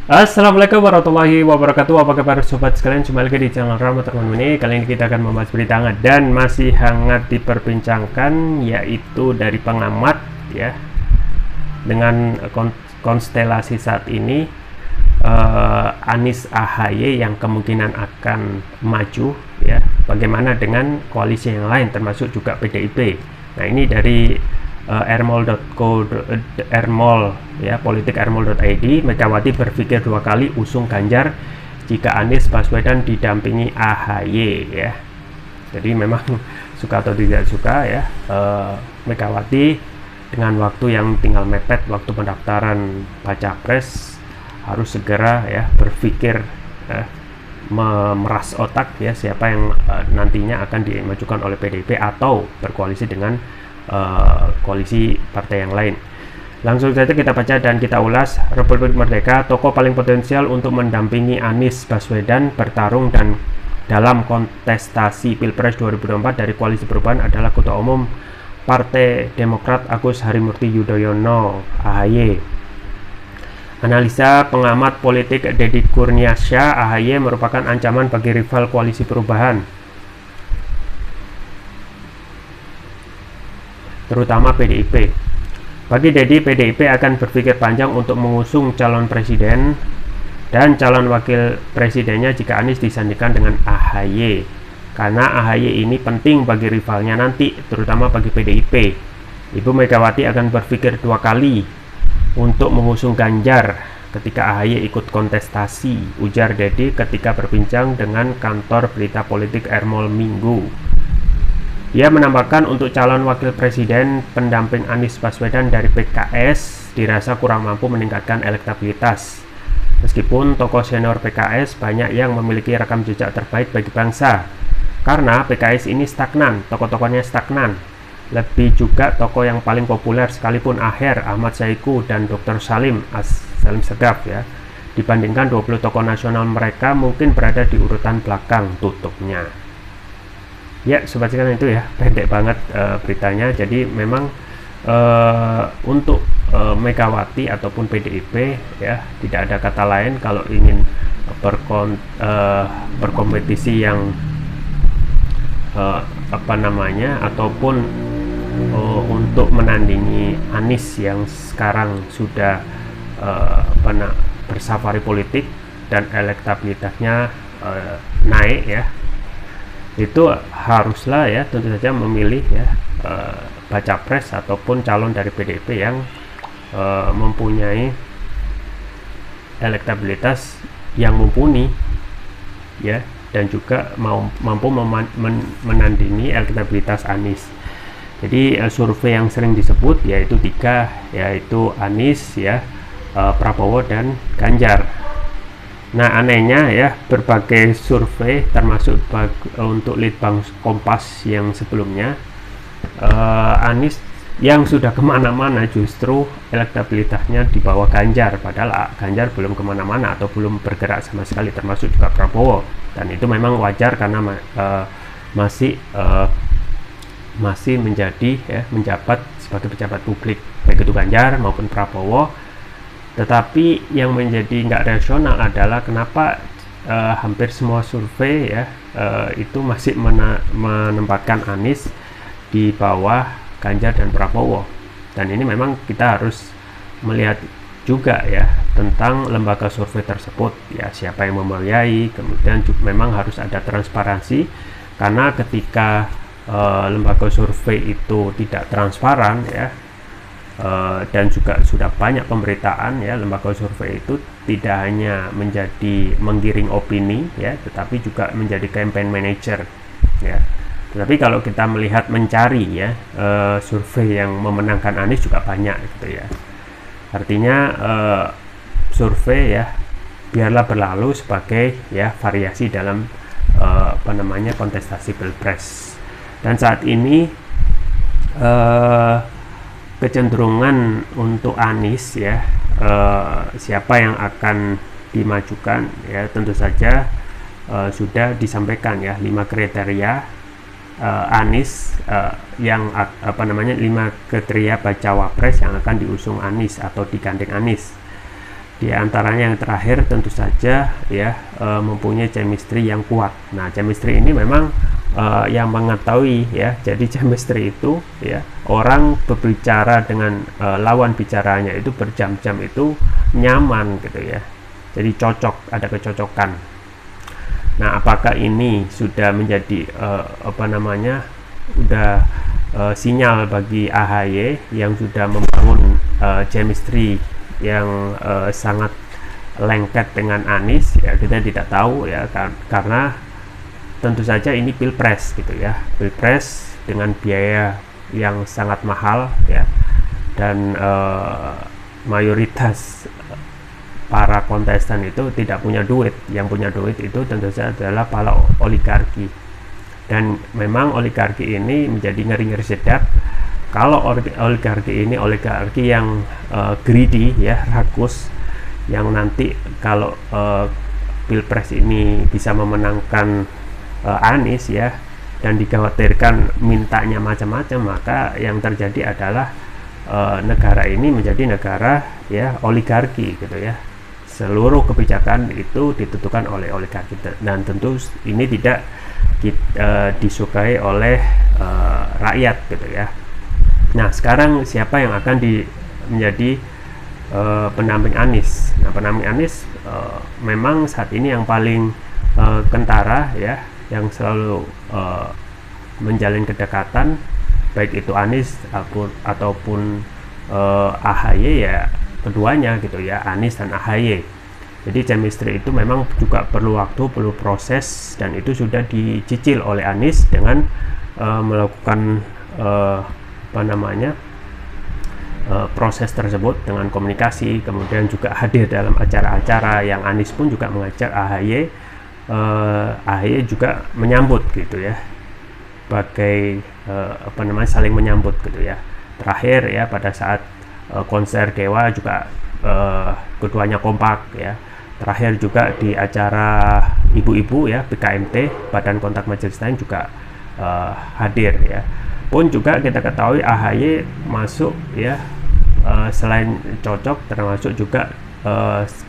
Assalamualaikum warahmatullahi wabarakatuh. Apa kabar sobat sekalian? Kembali lagi di channel Rama Teman ini. Kali ini kita akan membahas berita hangat dan masih hangat diperbincangkan, yaitu dari pengamat ya, dengan konstelasi saat ini, Anies AHY yang kemungkinan akan maju ya. Bagaimana dengan koalisi yang lain termasuk juga PDIP. Nah, ini dari ermol ya, politikermol.id. Megawati berpikir dua kali usung Ganjar jika Anies Baswedan didampingi AHY ya. Jadi memang suka atau tidak suka ya, Megawati dengan waktu yang tinggal mepet waktu pendaftaran baca pres harus segera ya berpikir memeras otak ya, siapa yang nantinya akan dimajukan oleh PDIP atau berkoalisi dengan koalisi partai yang lain. Langsung saja kita baca dan kita ulas. Republik Merdeka, tokoh paling potensial untuk mendampingi Anies Baswedan bertarung dan dalam kontestasi Pilpres 2024 dari Koalisi Perubahan adalah Ketua Umum Partai Demokrat Agus Harimurti Yudhoyono (AHY). Analisa pengamat politik Deddy Kurniasyah, AHY merupakan ancaman bagi rival Koalisi Perubahan, terutama PDIP. Bagi Deddy, PDIP akan berpikir panjang untuk mengusung calon presiden dan calon wakil presidennya jika Anies disandingkan dengan AHY, karena AHY ini penting bagi rivalnya nanti, terutama bagi PDIP. Ibu Megawati akan berpikir dua kali untuk mengusung Ganjar ketika AHY ikut kontestasi, ujar Deddy ketika berbincang dengan kantor berita politik Ermol Minggu. Dia menambahkan untuk calon wakil presiden pendamping Anies Baswedan dari PKS dirasa kurang mampu meningkatkan elektabilitas. Meskipun tokoh senior PKS banyak yang memiliki rekam jejak terbaik bagi bangsa, karena PKS ini stagnan, tokoh-tokohnya stagnan. Lebih juga tokoh yang paling populer sekalipun Aher, Ahmad Saiku, dan Dr. Salim Segaf ya, dibandingkan 20 tokoh nasional mereka mungkin berada di urutan belakang, tutupnya. Ya, sobat sekalian, itu ya, pendek banget beritanya. Jadi memang untuk Megawati ataupun PDIP ya, tidak ada kata lain kalau ingin berkompetisi yang ataupun untuk menandingi Anies yang sekarang sudah bersafari politik dan elektabilitasnya naik ya, itu haruslah ya tentu saja memilih ya baca pres ataupun calon dari PDIP yang mempunyai elektabilitas yang mumpuni ya, dan juga mampu menandingi elektabilitas Anies. Jadi survei yang sering disebut yaitu tiga, yaitu Anies ya, Prabowo dan Ganjar. Nah, anehnya ya, berbagai survei termasuk untuk Litbang Kompas yang sebelumnya, Anies yang sudah kemana-mana justru elektabilitasnya di bawah Ganjar, padahal Ganjar belum kemana-mana atau belum bergerak sama sekali, termasuk juga Prabowo. Dan itu memang wajar karena masih menjadi ya, menjabat sebagai pejabat publik, baik itu Ganjar maupun Prabowo. Tetapi yang menjadi nggak rasional adalah kenapa hampir semua survei ya itu masih menempatkan Anies di bawah Ganjar dan Prabowo. Dan ini memang kita harus melihat juga ya tentang lembaga survei tersebut ya, siapa yang membiayai. Kemudian juga memang harus ada transparansi, karena ketika lembaga survei itu tidak transparan ya, dan juga sudah banyak pemberitaan ya, lembaga survei itu tidak hanya menjadi menggiring opini ya, tetapi juga menjadi campaign manager ya. Tetapi kalau kita melihat mencari ya, survei yang memenangkan Anies juga banyak gitu ya. Artinya survei ya biarlah berlalu sebagai ya variasi dalam kontestasi Pilpres. Dan saat ini kecenderungan untuk Anies ya, siapa yang akan dimajukan ya, tentu saja sudah disampaikan ya 5 kriteria Anies yang 5 kriteria bacawa pres yang akan diusung Anies atau digandeng Anies. Di antaranya yang terakhir tentu saja ya mempunyai chemistry yang kuat. Nah, chemistry ini memang yang mengetahui ya. Jadi chemistry itu ya, orang berbicara dengan lawan bicaranya itu berjam-jam itu nyaman gitu ya. Jadi cocok, ada kecocokan. Nah, apakah ini sudah menjadi sudah sinyal bagi AHY yang sudah membangun chemistry yang sangat lengket dengan Anies? Ya, kita tidak tahu ya, karena tentu saja ini pilpres gitu ya, pilpres dengan biaya yang sangat mahal ya, dan mayoritas para kontestan itu tidak punya duit. Yang punya duit itu tentu saja adalah para oligarki, dan memang oligarki ini menjadi ngeri-ngeri sedap. Kalau oligarki ini oligarki yang greedy ya, rakus, yang nanti kalau pilpres ini bisa memenangkan Anies ya, dan dikhawatirkan mintanya macam-macam, maka yang terjadi adalah negara ini menjadi negara ya oligarki gitu ya. Seluruh kebijakan itu ditentukan oleh oligarki, dan tentu ini tidak disukai oleh rakyat gitu ya. Nah, sekarang siapa yang akan menjadi pendamping Anies? Nah, pendamping Anies memang saat ini yang paling kentara ya, yang selalu menjalin kedekatan, baik itu Anies ataupun AHY ya, keduanya gitu ya, Anies dan AHY. Jadi chemistry itu memang juga perlu waktu, perlu proses, dan itu sudah dicicil oleh Anies dengan melakukan proses tersebut dengan komunikasi, kemudian juga hadir dalam acara-acara yang Anies pun juga mengajak AHY, AHY juga menyambut gitu ya, sebagai saling menyambut gitu ya. Terakhir ya, pada saat konser Dewa juga keduanya kompak ya. Terakhir juga di acara ibu-ibu ya, BKMT, Badan Kontak Majelis Taklim, juga hadir ya. Pun juga kita ketahui AHY masuk ya, selain cocok, termasuk juga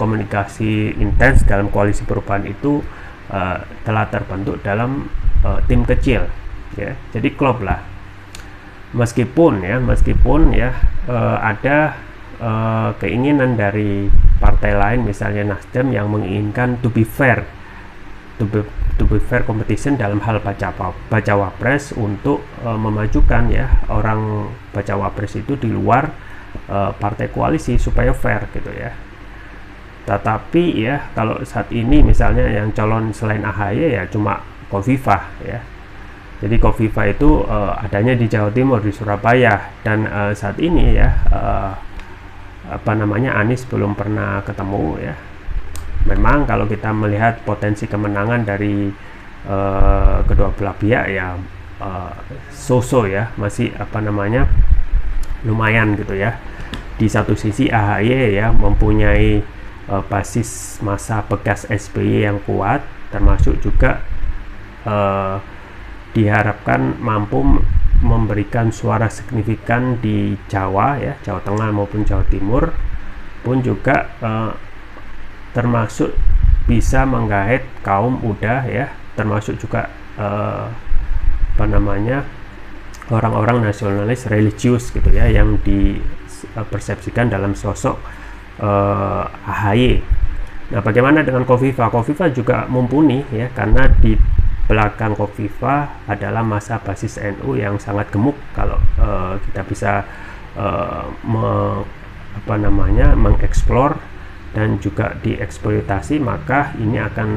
komunikasi intens dalam koalisi perubahan itu telah terbentuk dalam tim kecil ya. Jadi klop lah, meskipun ya ada keinginan dari partai lain, misalnya Nasdem, yang menginginkan to be fair competition dalam hal baca wapres, untuk memajukan ya orang baca wapres itu di luar partai koalisi supaya fair gitu ya. Tetapi ya, kalau saat ini misalnya yang calon selain AHY ya cuma Khofifah ya. Jadi Khofifah itu adanya di Jawa Timur, di Surabaya, dan saat ini ya Anies belum pernah ketemu ya. Memang kalau kita melihat potensi kemenangan dari kedua belah pihak ya, so-so ya, masih lumayan gitu ya. Di satu sisi AHY ya mempunyai basis massa bekas SBY yang kuat, termasuk juga diharapkan mampu memberikan suara signifikan di Jawa ya, Jawa Tengah maupun Jawa Timur, pun juga termasuk bisa menggait kaum muda ya, termasuk juga orang-orang nasionalis religius gitu ya, yang dipersepsikan dalam sosok AHY. Nah, bagaimana dengan Khofifah? Khofifah juga mumpuni ya, karena di belakang Khofifah adalah masa basis NU yang sangat gemuk. Kalau kita bisa mengeksplor dan juga dieksploitasi, maka ini akan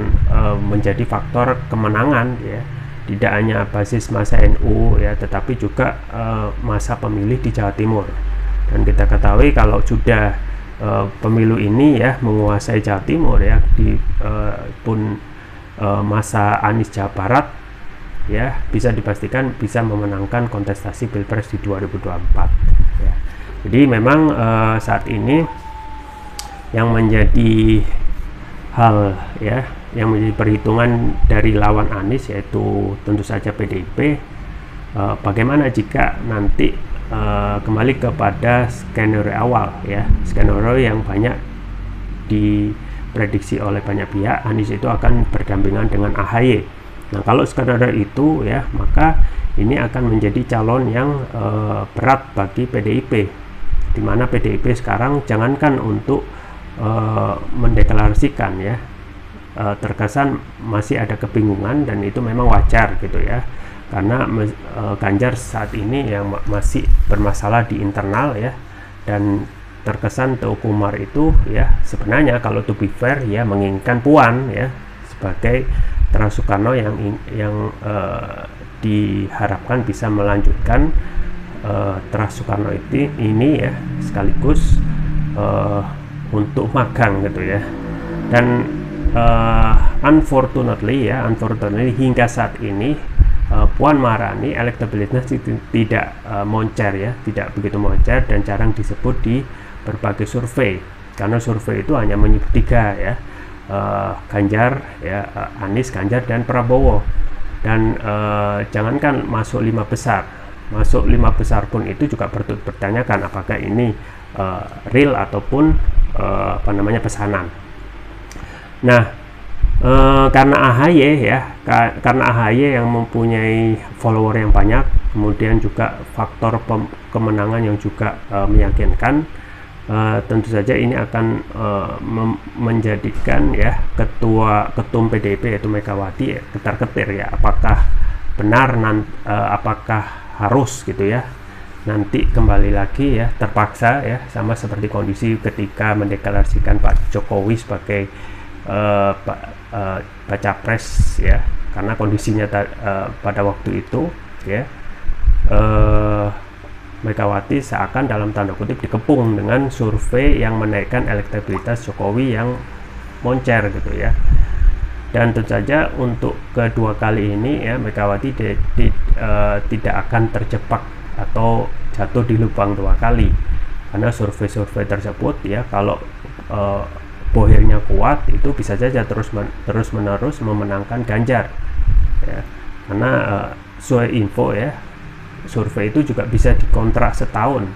menjadi faktor kemenangan ya, tidak hanya basis masa NU ya, tetapi juga masa pemilih di Jawa Timur. Dan kita ketahui kalau sudah pemilu ini ya menguasai Jawa Timur ya, masa Anies Jawa Barat ya, bisa dipastikan bisa memenangkan kontestasi Pilpres di 2024 ya. Jadi memang saat ini yang menjadi hal ya, yang menjadi perhitungan dari lawan Anies, yaitu tentu saja PDIP, bagaimana jika nanti kembali kepada skenario awal ya, skenario yang banyak diprediksi oleh banyak pihak Anies itu akan berdampingan dengan AHY. Nah, kalau skenario itu ya, maka ini akan menjadi calon yang berat bagi PDIP, di mana PDIP sekarang jangankan untuk mendeklarasikan ya, terkesan masih ada kebingungan, dan itu memang wajar gitu ya, karena Ganjar saat ini yang masih bermasalah di internal ya, dan terkesan Teuku Umar itu ya sebenarnya kalau to be fair ya menginginkan Puan ya sebagai Trans Soekarno yang diharapkan bisa melanjutkan Trans Soekarno ini ya, sekaligus untuk magang gitu ya. Dan unfortunately hingga saat ini Puan Maharani elektabilitasnya tidak moncer ya, tidak begitu moncer, dan jarang disebut di berbagai survei, karena survei itu hanya menyebut 3 ya, Ganjar ya, Anies, Ganjar, dan Prabowo. Dan jangankan masuk 5 besar, masuk 5 besar pun itu juga bertanyakan apakah ini real ataupun pesanan. Nah, karena AHY ya, karena AHY yang mempunyai follower yang banyak, kemudian juga faktor kemenangan yang juga meyakinkan, tentu saja ini akan menjadikan ya ketum PDIP yaitu Megawati ketar-ketir ya, apakah benar apakah harus gitu ya nanti kembali lagi ya terpaksa ya, sama seperti kondisi ketika mendeklarasikan Pak Jokowi sebagai baca pres ya, karena kondisinya pada waktu itu ya Megawati seakan dalam tanda kutip dikepung dengan survei yang menaikkan elektabilitas Jokowi yang moncer gitu ya. Dan tentu saja untuk kedua kali ini ya Megawati tidak akan terjebak atau jatuh di lubang 2 kali, karena survei-survei tersebut ya kalau bohirnya kuat itu bisa saja terus menerus memenangkan Ganjar ya, karena sesuai info ya, survei itu juga bisa dikontrak setahun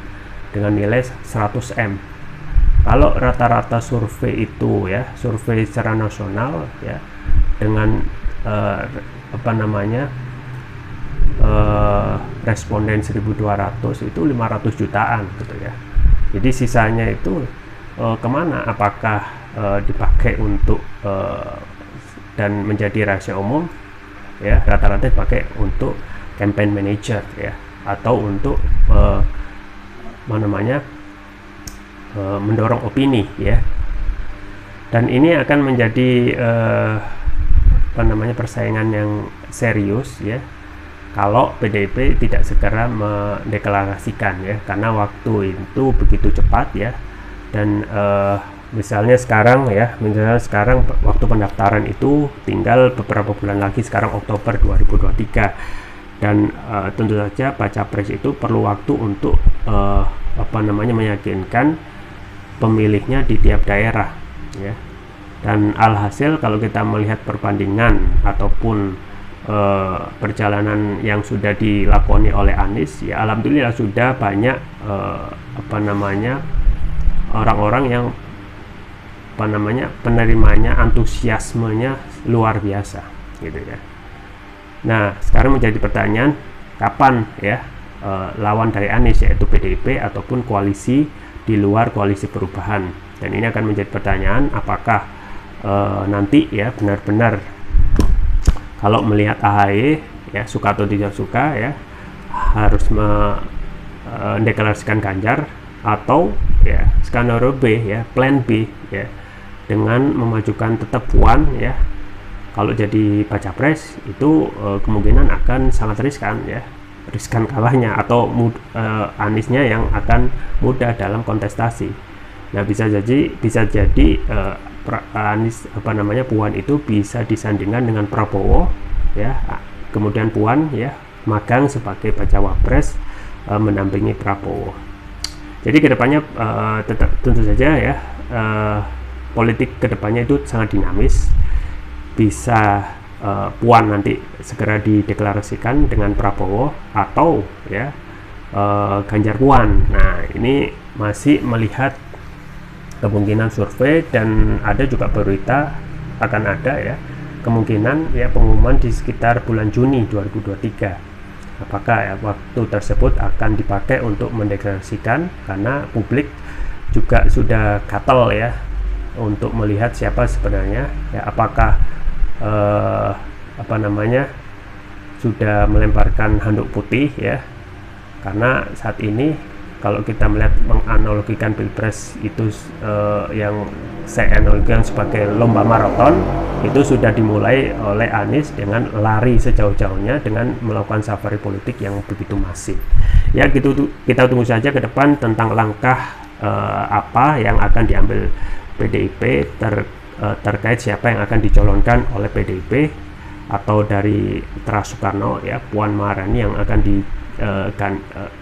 dengan nilai 100M. Kalau rata-rata survei itu ya, survei secara nasional ya, dengan responden 1.200 itu 500 jutaan gitu ya. Jadi sisanya itu kemana? Apakah dipakai untuk dan menjadi rahasia umum ya, rata-rata dipakai untuk campaign manager ya, atau untuk mendorong opini ya. Dan ini akan menjadi persaingan yang serius ya kalau PDIP tidak segera mendeklarasikan ya, karena waktu itu begitu cepat ya. Dan misalnya sekarang waktu pendaftaran itu tinggal beberapa bulan lagi, sekarang Oktober 2023, dan tentu saja baca pres itu perlu waktu untuk meyakinkan pemilihnya di tiap daerah ya. Dan alhasil kalau kita melihat perbandingan ataupun perjalanan yang sudah dilakoni oleh Anies ya, alhamdulillah sudah banyak orang-orang yang penerimanya, antusiasmenya luar biasa gitu ya. Nah, sekarang menjadi pertanyaan kapan ya lawan dari Anies yaitu PDIP ataupun koalisi di luar koalisi perubahan. Dan ini akan menjadi pertanyaan, apakah nanti ya benar-benar kalau melihat AHY ya, suka atau tidak suka ya, harus mendeklarasikan Ganjar, atau ya skenario B ya, plan B ya, dengan memajukan tetap Puan ya. Kalau jadi baca pres itu kemungkinan akan sangat riskan ya, riskan kalahnya, atau Aniesnya yang akan mudah dalam kontestasi. Nah, bisa jadi Anies Puan itu bisa disandingkan dengan Prabowo ya, kemudian Puan ya magang sebagai bacawa pres mendampingi Prabowo. Jadi kedepannya tentu saja ya politik kedepannya itu sangat dinamis, bisa Puan nanti segera dideklarasikan dengan Prabowo, atau ya Ganjar Puan. Nah, ini masih melihat kemungkinan survei, dan ada juga berita akan ada ya kemungkinan ya pengumuman di sekitar bulan Juni 2023. Apakah ya waktu tersebut akan dipakai untuk mendeklarasikan, karena publik juga sudah gatel ya untuk melihat siapa sebenarnya ya, apakah sudah melemparkan handuk putih ya, karena saat ini kalau kita melihat menganalogikan pilpres itu yang saya analogikan sebagai lomba maraton, itu sudah dimulai oleh Anies dengan lari sejauh-jauhnya dengan melakukan safari politik yang begitu masif ya. Gitu, kita tunggu saja ke depan tentang langkah apa yang akan diambil PDIP terkait siapa yang akan dicalonkan oleh PDIP, atau dari Putra Soekarno ya, Puan Maharani yang akan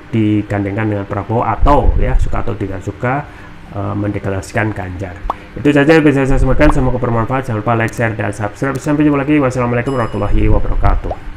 digandengkan dengan Prabowo, atau ya suka atau tidak suka mendeklarasikan Ganjar. Itu saja yang bisa saya sampaikan, semoga bermanfaat. Jangan lupa like, share, dan subscribe. Sampai jumpa lagi. Wassalamualaikum warahmatullahi wabarakatuh.